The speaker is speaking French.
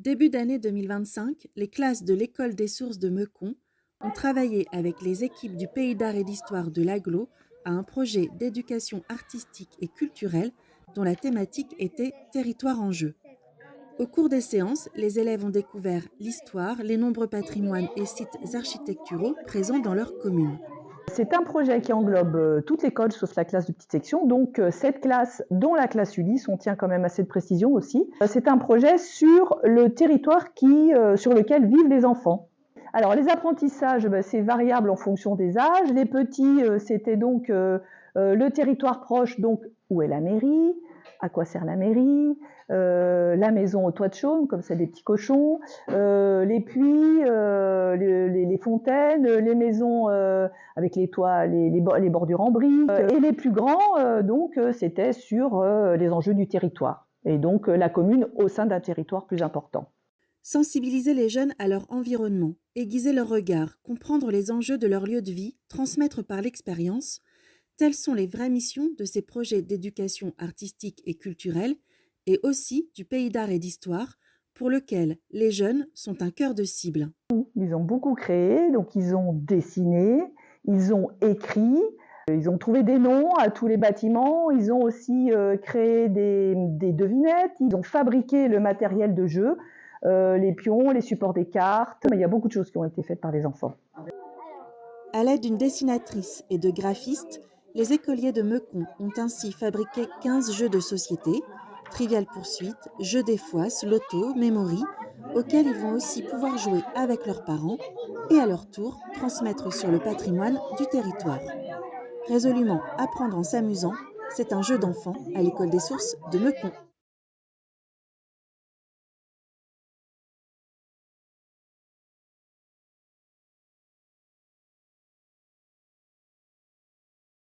Début d'année 2025, les classes de l'École des sources de Meucon ont travaillé avec les équipes du Pays d'art et d'histoire de l'Agglo à un projet d'éducation artistique et culturelle dont la thématique était Territoire en jeu. Au cours des séances, les élèves ont découvert l'histoire, les nombreux patrimoines et sites architecturaux présents dans leur commune. C'est un projet qui englobe toute l'école sauf la classe de petite section. Donc cette classe, dont la classe Ulysse, on tient quand même à cette précision aussi, c'est un projet sur le territoire sur lequel vivent les enfants. Alors les apprentissages, c'est variable en fonction des âges. Les petits, c'était donc le territoire proche, donc où est la mairie, à quoi sert la mairie, la maison au toit de chaume, comme c'est des petits cochons, les puits, les fontaines, les maisons avec les toits, les bordures en briques. Et les plus grands, donc, c'était sur les enjeux du territoire. Et donc la commune au sein d'un territoire plus important. Sensibiliser les jeunes à leur environnement, aiguiser leur regard, comprendre les enjeux de leur lieu de vie, transmettre par l'expérience, telles sont les vraies missions de ces projets d'éducation artistique et culturelle et aussi du Pays d'art et d'histoire pour lequel les jeunes sont un cœur de cible. Ils ont beaucoup créé, donc ils ont dessiné, ils ont écrit, ils ont trouvé des noms à tous les bâtiments, ils ont aussi créé des devinettes, ils ont fabriqué le matériel de jeu, les pions, les supports des cartes. Il y a beaucoup de choses qui ont été faites par les enfants. À l'aide d'une dessinatrice et de graphistes, les écoliers de Meucon ont ainsi fabriqué 15 jeux de société, Trivial Poursuite, Jeux des Foisses, Loto, Memory, auxquels ils vont aussi pouvoir jouer avec leurs parents et à leur tour transmettre sur le patrimoine du territoire. Résolument apprendre en s'amusant, c'est un jeu d'enfant à l'école des sources de Meucon.